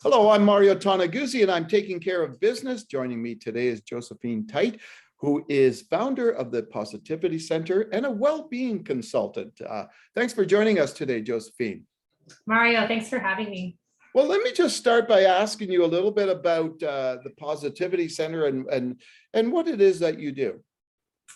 Hello, I'm Mario Toneguzzi, and I'm taking care of business. Joining me today is Josephine Tite, who is founder of the Positivity Center and a well-being consultant. Thanks for joining us today, Josephine. Mario, thanks for having me. Well, let me just start by asking you a little bit about the Positivity Center and what it is that you do.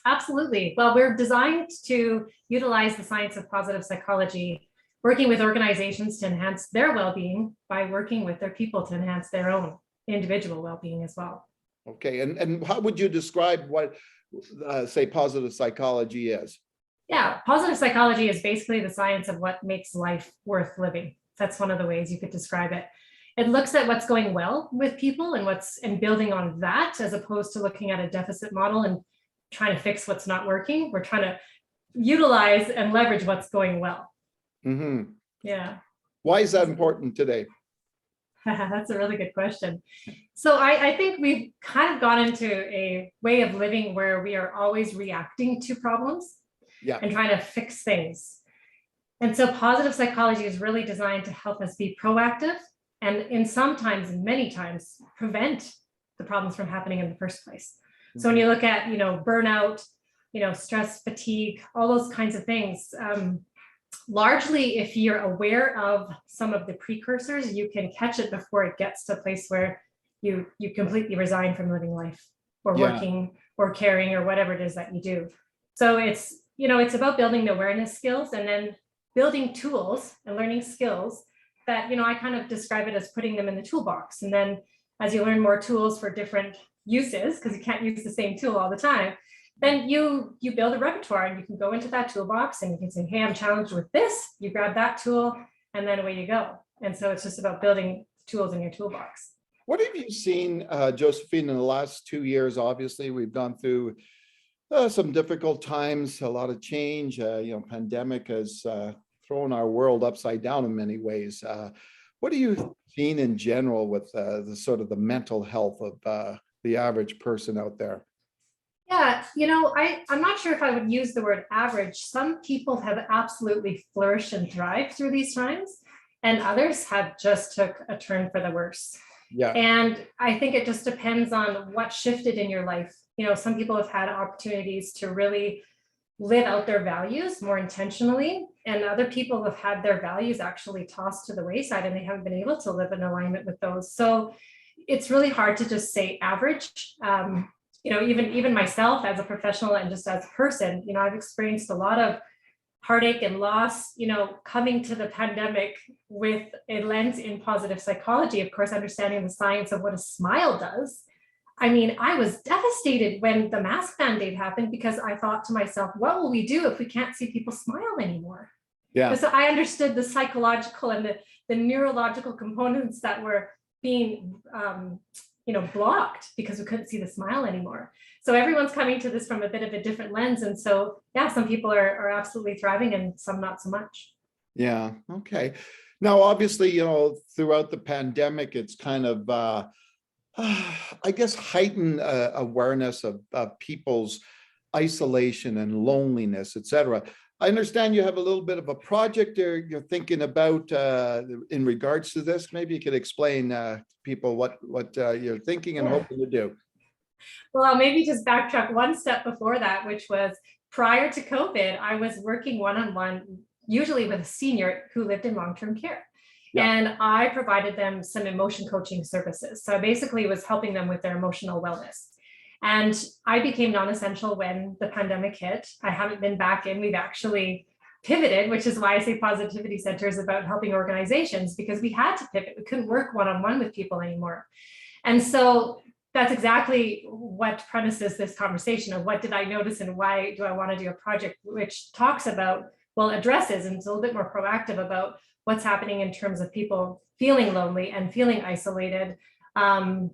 Absolutely. Well, we're designed to utilize the science of positive psychology, working with organizations to enhance their well-being by working with their people to enhance their own individual well-being as well. Okay, and how would you describe what, say, positive psychology is? Yeah, positive psychology is basically the science of what makes life worth living. That's one of the ways you could describe it. It looks at what's going well with people and building on that, as opposed to looking at a deficit model and trying to fix what's not working. We're trying to utilize and leverage what's going well. Mm-hmm. Yeah. Why is that important today? That's a really good question. So I think we've kind of gone into a way of living where we are always reacting to problems and trying to fix things. And so positive psychology is really designed to help us be proactive and many times, prevent the problems from happening in the first place. So when you look at, burnout, stress, fatigue, all those kinds of things, largely, if you're aware of some of the precursors, you can catch it before it gets to a place where you completely resign from living life or working or caring or whatever it is that you do. So it's about building the awareness skills and then building tools and learning skills that, I kind of describe it as putting them in the toolbox. And then as you learn more tools for different uses, because you can't use the same tool all the time, then you build a repertoire and you can go into that toolbox and you can say, hey, I'm challenged with this. You grab that tool and then away you go. And so it's just about building tools in your toolbox. What have you seen, Josephine, in the last 2 years? Obviously, we've gone through some difficult times, a lot of change. Pandemic has thrown our world upside down in many ways. What have you seen in general with the sort of the mental health of the average person out there? Yeah, I'm not sure if I would use the word average. Some people have absolutely flourished and thrived through these times, and others have just took a turn for the worse. Yeah. And I think it just depends on what shifted in your life. Some people have had opportunities to really live out their values more intentionally, and other people have had their values actually tossed to the wayside and they haven't been able to live in alignment with those. So it's really hard to just say average. Even myself as a professional and just as a person, I've experienced a lot of heartache and loss, coming to the pandemic with a lens in positive psychology, of course, understanding the science of what a smile does. I was devastated when the mask mandate happened because I thought to myself, what will we do if we can't see people smile anymore? Yeah. So I understood the psychological and the neurological components that were being blocked because we couldn't see the smile anymore. So everyone's coming to this from a bit of a different lens. And so, some people are absolutely thriving and some not so much. Yeah. Okay. Now, obviously, throughout the pandemic, it's kind of, I guess, heightened awareness of people's isolation and loneliness, et cetera. I understand you have a little bit of a project there you're thinking about in regards to this. Maybe you could explain to people what you're thinking and hoping to do. Well, I'll maybe just backtrack one step before that, which was prior to COVID, I was working one-on-one, usually with a senior who lived in long-term care. Yeah. And I provided them some emotion coaching services. So I basically was helping them with their emotional wellness. And I became non-essential when the pandemic hit. I haven't been back in. We've actually pivoted, which is why I say Positivity Center is about helping organizations, because we had to pivot. We couldn't work one-on-one with people anymore. And so that's exactly what premises this conversation of what did I notice and why do I want to do a project which talks about, addresses and it's a little bit more proactive about what's happening in terms of people feeling lonely and feeling isolated. One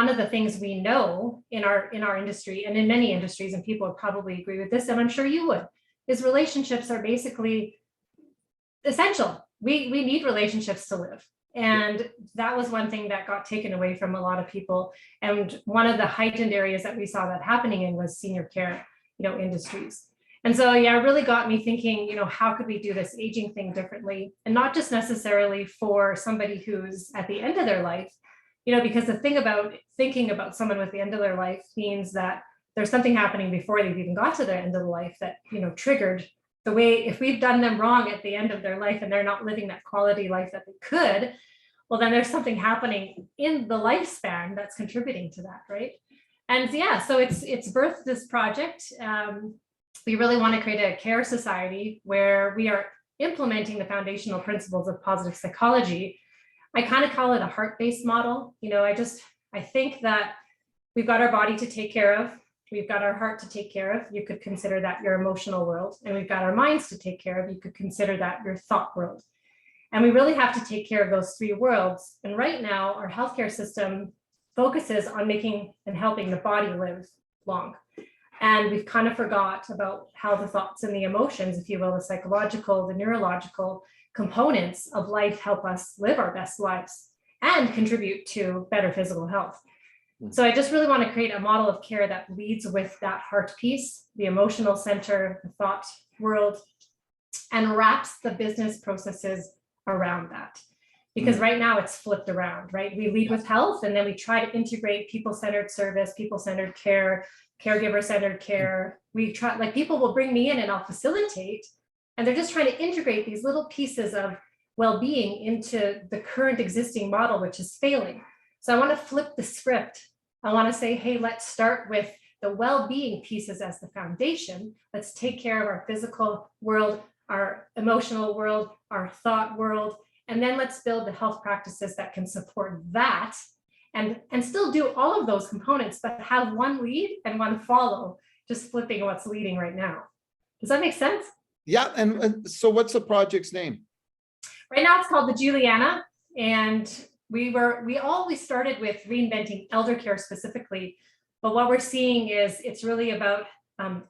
of the things we know in our industry and in many industries, and people would probably agree with this, and I'm sure you would, is relationships are basically essential. We need relationships to live. And that was one thing that got taken away from a lot of people. And one of the heightened areas that we saw that happening in was senior care, industries. And so, yeah, it really got me thinking, how could we do this aging thing differently? And not just necessarily for somebody who's at the end of their life, because the thing about thinking about someone with the end of their life means that there's something happening before they've even got to their end of the life that, triggered the way, if we've done them wrong at the end of their life and they're not living that quality life that they could, well, then there's something happening in the lifespan that's contributing to that, right? And yeah, so it's birthed this project. We really want to create a care society where we are implementing the foundational principles of positive psychology. I kind of call it a heart-based model. I think that we've got our body to take care of. We've got our heart to take care of. You could consider that your emotional world. And we've got our minds to take care of. You could consider that your thought world. And we really have to take care of those three worlds. And right now, our healthcare system focuses on making and helping the body live long. And we've kind of forgot about how the thoughts and the emotions, if you will, the psychological, the neurological components of life help us live our best lives and contribute to better physical health. So I just really want to create a model of care that leads with that heart piece, the emotional center, the thought world, and wraps the business processes around that. Because right now it's flipped around, right? We lead with health and then we try to integrate people-centered service, people-centered care, caregiver-centered care. We try, like, people will bring me in and I'll facilitate, and they're just trying to integrate these little pieces of well-being into the current existing model, which is failing. So I want to flip the script. I want to say, hey, let's start with the well-being pieces as the foundation. Let's take care of our physical world, our emotional world, our thought world, and then let's build the health practices that can support that and still do all of those components, but have one lead and one follow, just flipping what's leading right now. Does that make sense? Yeah. And so what's the project's name? Right now it's called the Julianna. And we always started with reinventing elder care specifically. But what we're seeing is it's really about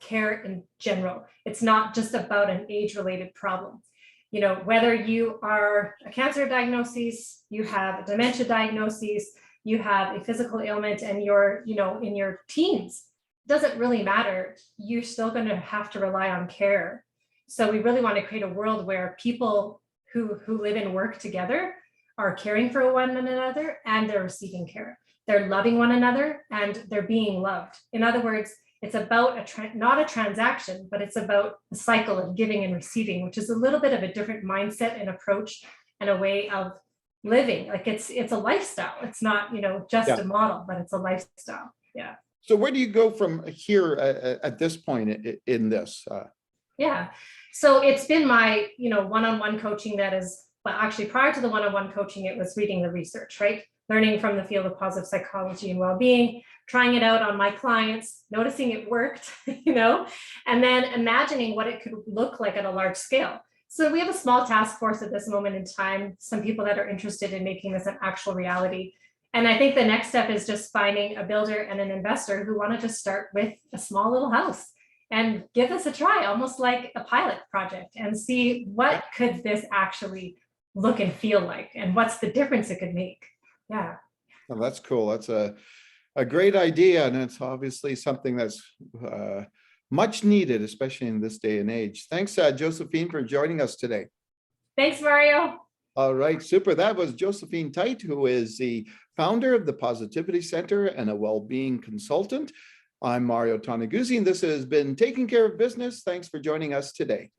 care in general. It's not just about an age-related problem. Whether you are a cancer diagnosis, you have a dementia diagnosis, you have a physical ailment, and you're, in your teens, doesn't really matter. You're still going to have to rely on care. So we really want to create a world where people who live and work together are caring for one another and they're receiving care. They're loving one another and they're being loved. In other words, it's about not a transaction, but it's about the cycle of giving and receiving, which is a little bit of a different mindset and approach and a way of living. Like it's a lifestyle. It's not, just a model, but it's a lifestyle. Yeah. So where do you go from here at this point in this? Yeah. So it's been my, one-on-one coaching that is, well, actually prior to the one-on-one coaching, it was reading the research, right? Learning from the field of positive psychology and well-being, trying it out on my clients, noticing it worked, and then imagining what it could look like at a large scale. So we have a small task force at this moment in time, some people that are interested in making this an actual reality. And I think the next step is just finding a builder and an investor who want to just start with a small little house and give this a try, almost like a pilot project, and see what could this actually look and feel like, and what's the difference it could make. Yeah. Well, that's cool. That's a great idea. And it's obviously something that's much needed, especially in this day and age. Thanks, Josephine, for joining us today. Thanks, Mario. All right, super. That was Josephine Tite, who is the founder of the Positivity Center and a well-being consultant. I'm Mario Toneguzzi, and this has been Taking Care of Business. Thanks for joining us today.